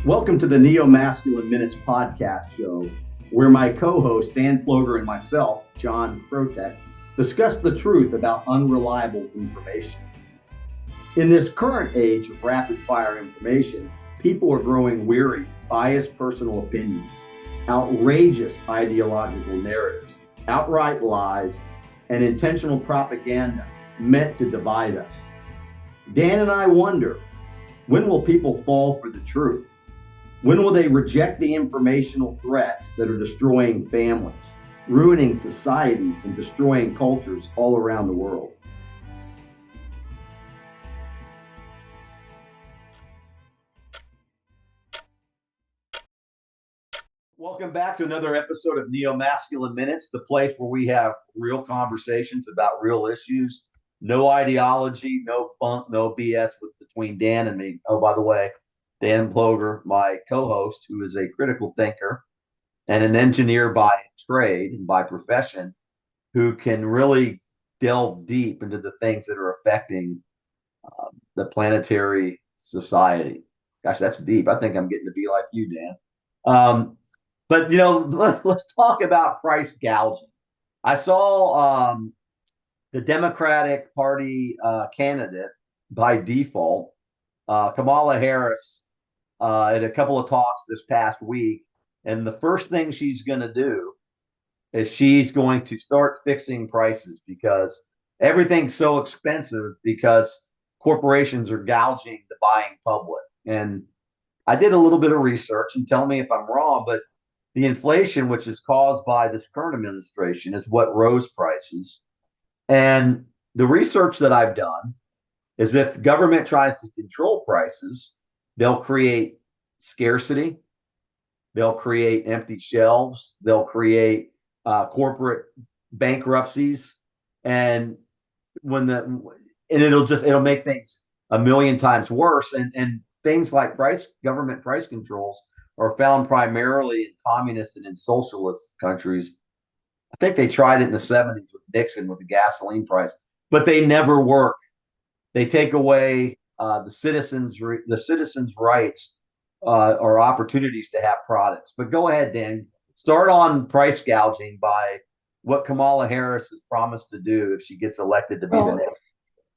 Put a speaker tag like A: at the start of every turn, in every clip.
A: Welcome to the Neo-Masculine Minutes podcast show, where my co-host Dan Ploger and myself, John Protek, discuss the truth about unreliable information. In this current age of rapid-fire information, people are growing weary of biased personal opinions, outrageous ideological narratives, outright lies, and intentional propaganda meant to divide us. Dan and I wonder, when will people fall for the truth? When will they reject the informational threats that are destroying families, ruining societies, and destroying cultures all around the world? Welcome back to another episode of Neo-Masculine Minutes, the place where we have real conversations about real issues. No ideology, no bunk, no BS between Dan and me. Oh, by the way, Dan Ploger, my co-host, who is a critical thinker and an engineer by trade and by profession, who can really delve deep into the things that are affecting the planetary society. Gosh, that's deep. I think I'm getting to be like you, Dan. But, let's talk about price gouging. I saw the Democratic Party candidate by default, Kamala Harris, at a couple of talks this past week. And the first thing she's going to do is she's going to start fixing prices because everything's so expensive because corporations are gouging the buying public. And I did a little bit of research, and tell me if I'm wrong, but the inflation, which is caused by this current administration, is what rose prices. And the research that I've done is if the government tries to control prices, they'll create scarcity, they'll create empty shelves, they'll create corporate bankruptcies, and it'll make things a million times worse. And things like government price controls are found primarily in communist and in socialist countries. I think they tried it in the 70s with Nixon with the gasoline price, but they never work. They take away the citizens' rights or opportunities to have products. But go ahead, Dan. Start on price gouging by what Kamala Harris has promised to do if she gets elected to be the next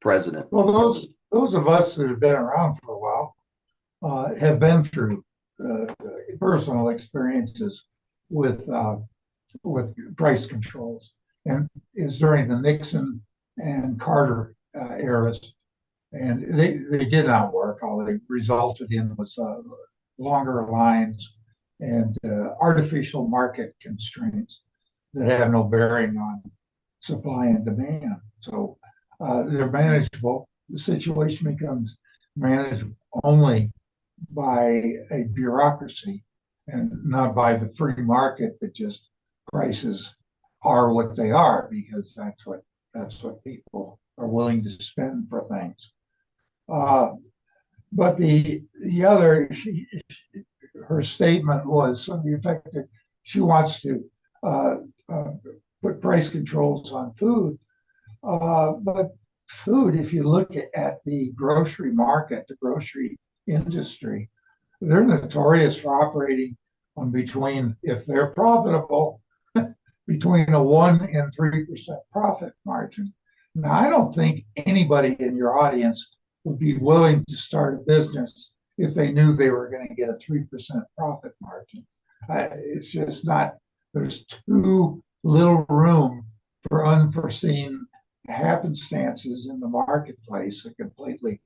A: president.
B: Well, those of us that have been around for a while have been through personal experiences with price controls, and is during the Nixon and Carter eras. And they did not work. All they resulted in was longer lines and artificial market constraints that have no bearing on supply and demand. So they're manageable. The situation becomes managed only by a bureaucracy and not by the free market that just prices are what they are because that's what people are willing to spend for things. But the other, her statement was on the effect that she wants to put price controls on food. But food, if you look at the grocery market, the grocery industry, they're notorious for operating on between, if they're profitable, between a 1% and 3% profit margin. Now, I don't think anybody in your audience would be willing to start a business if they knew they were going to get a 3% profit margin. It's just not, there's too little room for unforeseen happenstances in the marketplace that completely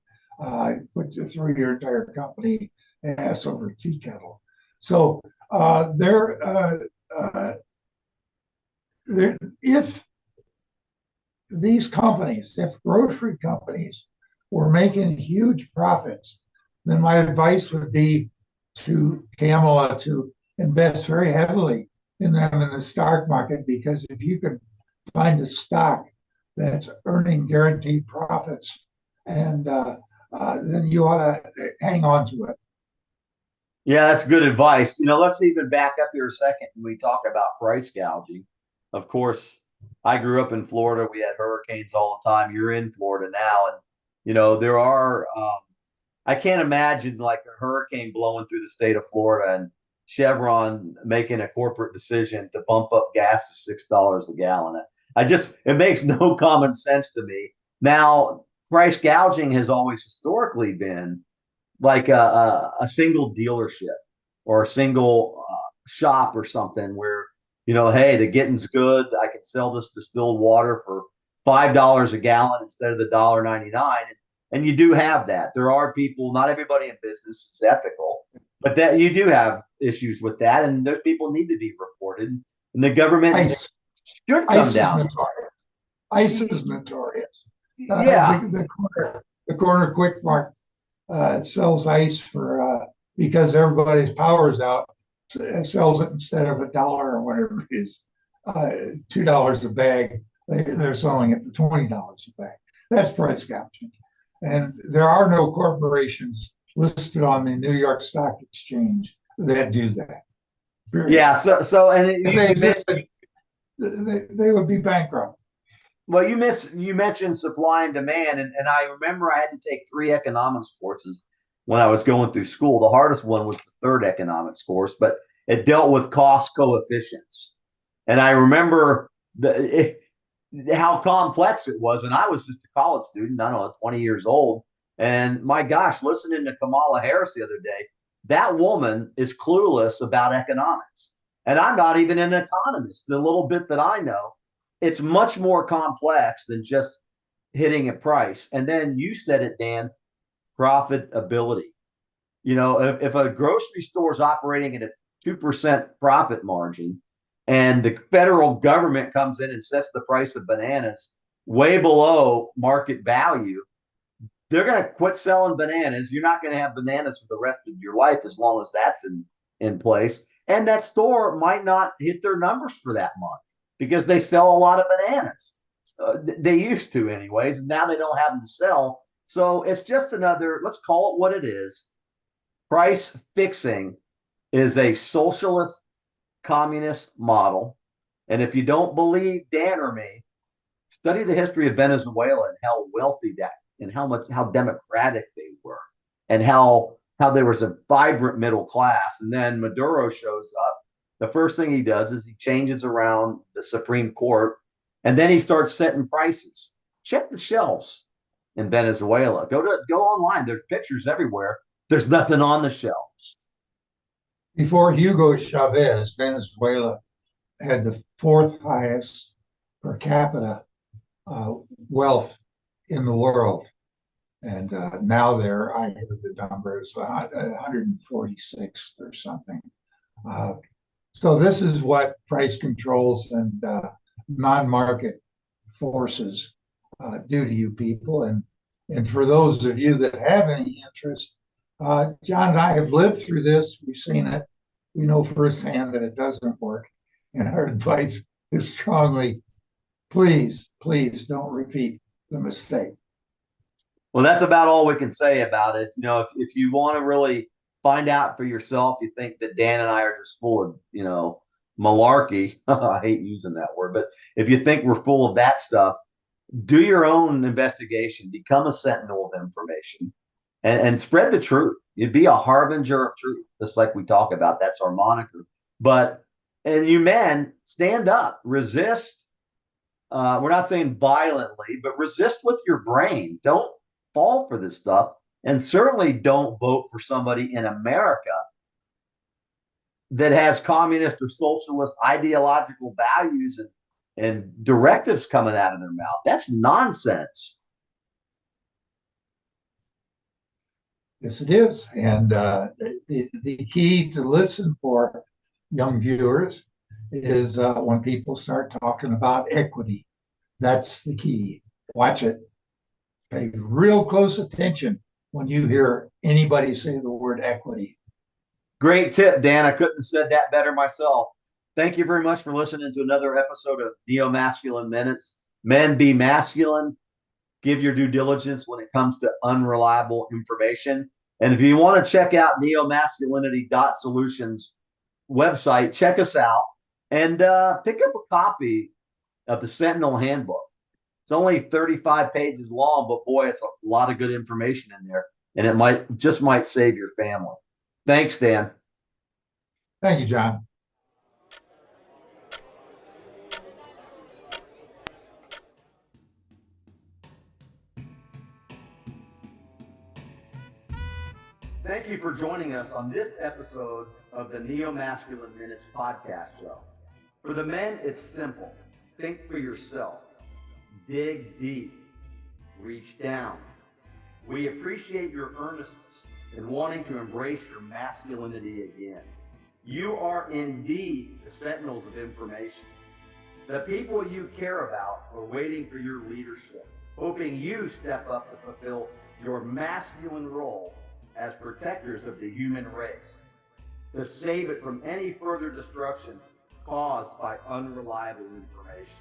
B: put you through your entire company ass over tea kettle. So if these companies, if grocery companies were making huge profits, then my advice would be to Kamala to invest very heavily in them in the stock market, because if you can find a stock that's earning guaranteed profits, and then you ought to hang on to it.
A: Yeah, that's good advice. Let's even back up here a second when we talk about price gouging. Of course, I grew up in Florida. We had hurricanes all the time. You're in Florida now, and there are I can't imagine like a hurricane blowing through the state of Florida and Chevron making a corporate decision to bump up gas to $6 a gallon. It makes no common sense to me. Now, price gouging has always historically been like a single dealership or a single shop or something where, hey, the getting's good. I can sell this distilled water for $5 a gallon instead of the $1.99. And you do have that. There are people, not everybody in business is ethical, but that you do have issues with that. And those people need to be reported. And the government
B: ICE,
A: should come
B: ICE is
A: down.
B: notorious. ICE is notorious.
A: Yeah.
B: The corner Quick Mart sells ice for because everybody's power's out, sells it instead of $1 or whatever it is, $2 a bag. They're selling it for $20 a bag. That's price gouging. And there are no corporations listed on the New York Stock Exchange that do that. Period.
A: Yeah.
B: They would be bankrupt.
A: Well, you mentioned supply and demand, and I remember I had to take 3 economics courses when I was going through school. The hardest one was the third economics course, but it dealt with cost coefficients, and I remember how complex it was. And I was just a college student, I don't know, 20 years old, and my gosh, listening to Kamala Harris the other day, that woman is clueless about economics, and I'm not even an economist. The little bit that I know, it's much more complex than just hitting a price. And then you said it, Dan, profitability. If a grocery store is operating at a 2% profit margin and the federal government comes in and sets the price of bananas way below market value, they're going to quit selling bananas. You're not going to have bananas for the rest of your life as long as that's in place. And that store might not hit their numbers for that month because they sell a lot of bananas. They used to anyways. Now they don't have them to sell. So it's just another, let's call it what it is. Price fixing is a socialist communist model. And if you don't believe Dan or me, study the history of Venezuela and how wealthy that and how democratic they were and how there was a vibrant middle class. And then Maduro shows up. The first thing he does is he changes around the Supreme Court, and then he starts setting prices. Check the shelves in Venezuela. Go online. There's pictures everywhere. There's nothing on the shelves.
B: Before Hugo Chavez, Venezuela had the fourth highest per capita wealth in the world. And now I heard the number is 146th or something. So this is what price controls and non-market forces do to you people. And for those of you that have any interest, John and I have lived through this. We've seen it. We know firsthand that it doesn't work. And our advice is strongly, please don't repeat the mistake.
A: Well, that's about all we can say about it. If you want to really find out for yourself, you think that Dan and I are just full of, malarkey. I hate using that word, but if you think we're full of that stuff, do your own investigation, become a sentinel of information, and spread the truth. You'd be a harbinger of truth, just like we talk about. That's our moniker. And you men, stand up, resist. We're not saying violently, but resist with your brain. Don't fall for this stuff. And certainly don't vote for somebody in America that has communist or socialist ideological values and directives coming out of their mouth. That's nonsense.
B: Yes, it is. And the key to listen for young viewers is when people start talking about equity. That's the key. Watch it. Pay real close attention when you hear anybody say the word equity.
A: Great tip, Dan. I couldn't have said that better myself. Thank you very much for listening to another episode of Neo-Masculine Minutes. Men, be masculine. Give your due diligence when it comes to unreliable information. And if you want to check out neomasculinity.solutions website, check us out and pick up a copy of the Sentinel Handbook. It's only 35 pages long, but boy, it's a lot of good information in there. and it might save your family. Thanks, Dan.
B: Thank you, John.
A: Thank you for joining us on this episode of the Neo-Masculine Minutes podcast show. For the men, it's simple. Think for yourself. Dig deep. Reach down. We appreciate your earnestness in wanting to embrace your masculinity again. You are indeed the sentinels of information. The people you care about are waiting for your leadership, hoping you step up to fulfill your masculine role as protectors of the human race, to save it from any further destruction caused by unreliable information.